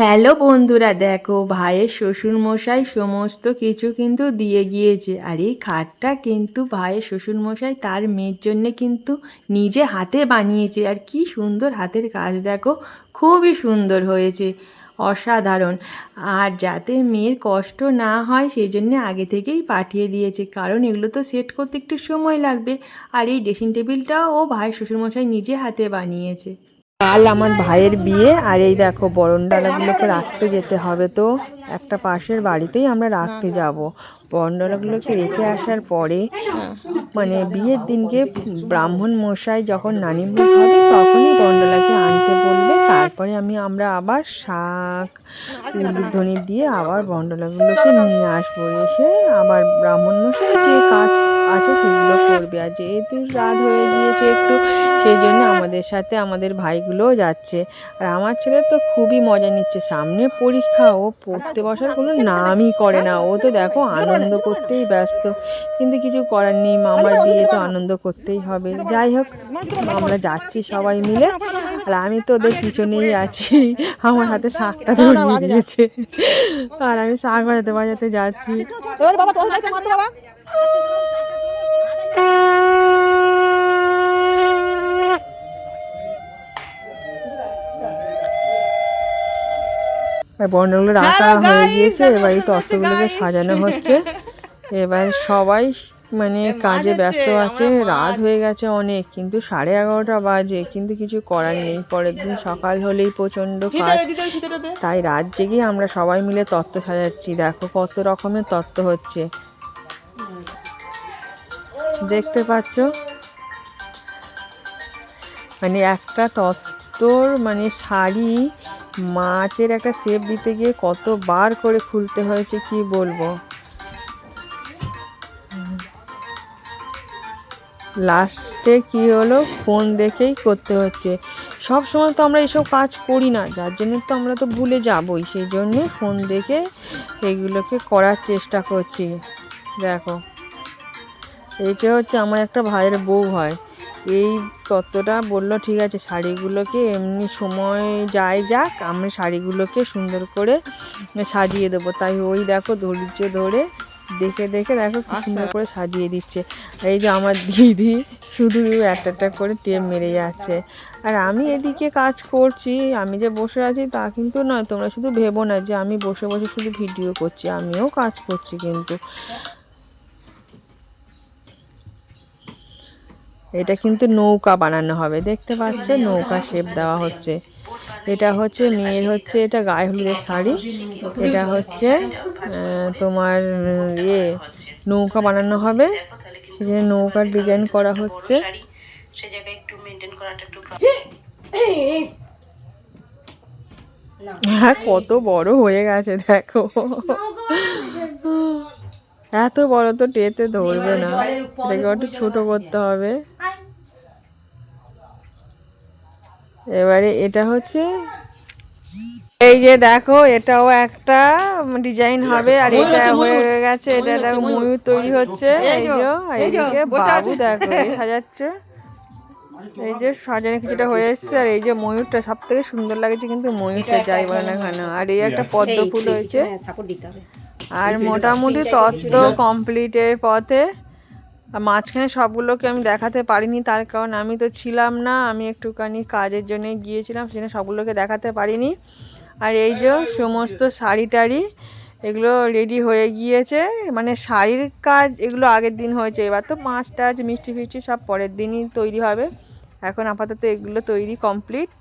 Hello বন্ধুরা, দেখো ভাইয়ের শ্বশুরমশাই সমস্ত কিছু কিন্তু দিয়ে গিয়েছে। আর এই খাটটা কিন্তু ভাইয়ের শ্বশুরমশাই তার মেয়ের জন্যে কিন্তু নিজে হাতে বানিয়েছে। আর কি সুন্দর হাতের কাজ দেখো, খুবই সুন্দর হয়েছে, অসাধারণ। আর যাতে মেয়ের কষ্ট না হয় সেই জন্যে আগে থেকেই পাঠিয়ে দিয়েছে, কারণ এগুলো তো সেট করতে একটু সময় লাগবে। আর এই ড্রেসিং টেবিলটাও ও ভাইয়ের শ্বশুরমশাই নিজে হাতে বানিয়েছে। কাল আমার ভাইয়ের বিয়ে, আর এই দেখো বরণ ডালাগুলোকে রাখতে যেতে হবে, তো একটা পাশের বাড়িতেই আমরা রাখতে যাব। বরণ ডালাগুলোকে রেখে আসার পরে মানে বিয়ের দিনকে ব্রাহ্মণ মশাই যখন নানিমুখ হবে তখনই বরণ ডালাকে আনতে বলবে। তারপরে আমরা আবার শাক উলুধ্বনি দিয়ে আবার বরণ ডালাগুলোকে নিয়ে আসবো, এসে আবার ব্রাহ্মণ মশাই যে কাজ আছে সেগুলো করবে। আর যেহেতু রাত হয়ে গিয়েছে একটু, সেই জন্য আমাদের সাথে আমাদের ভাইগুলোও যাচ্ছে। আর আমার ছেলে তো খুবই মজা নিচ্ছে, সামনে পরীক্ষা, ও পড়তে বসার কোনো নামই করে না। ও তো দেখো আনন্দ করতেই ব্যস্ত, কিন্তু কিছু করার নেই, মামার বিয়ে তো আনন্দ করতেই হবে। যাই হোক, আমরা যাচ্ছি সবাই মিলে, আর আমি তো ওদের পিছনেই আছি। আমার হাতে শাকটা ধরিয়ে দিয়েছে, আর আমি শাক বাজাতে বাজাতে যাচ্ছি। বর্ণগুলো রাখা হয়ে গিয়েছে, এবার এই তত্ত্বগুলোকে সাজানো হচ্ছে। এবার সবাই মানে কাজে ব্যস্ত আছে, রাত হয়ে গেছে অনেক, কিন্তু 11:30 বাজে, কিন্তু কিছু করার নেই। পরের দিন সকাল হলেই প্রচণ্ড কাজ, তাই রাত জেগে আমরা সবাই মিলে তত্ত্ব সাজাচ্ছি। দেখো কত রকমের তত্ত্ব হচ্ছে, দেখতে পাচ্ছ। মানে একটা তত্ত্বর মানে শাড়ি মাছের একটা শেপ দিতে গিয়ে কতবার করে খুলতে হয়েছে কি বলবো। লাস্টে কি হলো, ফোন দেখেই করতে হচ্ছে। সব সময় তো আমরা এসব কাজ করি না, যার জন্য তো আমরা তো ভুলে যাবই, সেই জন্যে ফোন দেখে এগুলোকে করার চেষ্টা করছি। দেখো, এইটা হচ্ছে আমার একটা ভাইয়ের বউ হয়। এই তত্ত্বটা বললো ঠিক আছে, শাড়িগুলোকে এমনি সময় যাক, আমি শাড়িগুলোকে সুন্দর করে সাজিয়ে দেবো। তাই ওই দেখো ধৈর্য ধরে দেখে দেখে দেখো কি সুন্দর করে সাজিয়ে দিচ্ছে। এই যে আমার দিদি শুধু একটা করে টেপ মেরে যাচ্ছে, আর আমি এদিকে কাজ করছি। আমি যে বসে আছি তা কিন্তু নয়, তোমরা শুধু ভেবো না যে আমি বসে বসে শুধু ভিডিও করছি, আমিও কাজ করছি। কিন্তু এটা কিন্তু নৌকা বানানো হবে, দেখতে পাচ্ছ, নৌকা শেপ দেওয়া হচ্ছে। এটা হচ্ছে মেয়ের, হচ্ছে এটা গায়ে হলুদের শাড়ি, এটা হচ্ছে তোমার নৌকা বানানো হবে, সেখানে নৌকার ডিজাইন করা হচ্ছে। হ্যাঁ, কত বড় হয়ে গেছে দেখো, এত বড় তো টেতে ধরবে না, এটাকে একটু ছোট করতে হবে। এবারে এটা হচ্ছে, এই যে দেখো এটাও একটা ডিজাইন হবে, আর এটা হয়ে গেছে, এটা একটা ময়ূর তৈরি হচ্ছে। এই যে এইদিকে বাবু দেখো সাজাচ্ছে, এই যে সাজানো কিছুটা হয়ে এসছে। আর এই যে ময়ূরটা সব থেকে সুন্দর লাগছে, কিন্তু ময়ূরটা যাই বলে না কেন। আর এই একটা পদ্ম ফুল হয়েছে, আর মোটামুটি তত্ত্ব কমপ্লিটের পথে। আর মাঝখানে সবগুলোকে আমি দেখাতে পারিনি, তার কারণ আমি তো ছিলাম না, আমি একটুখানি কাজের জন্য গিয়েছিলাম, সেখানে সবগুলোকে দেখাতে পারিনি। আর এই যে সমস্ত শাড়ি টাড়ি এগুলো রেডি হয়ে গিয়েছে, মানে শাড়ির কাজ এগুলো আগের দিন হয়েছে, এবার তো মাছ টাছ মিষ্টি ফিষ্টি সব পরের দিনই তৈরি হবে। এখন আপাতত এগুলো তৈরি কমপ্লিট।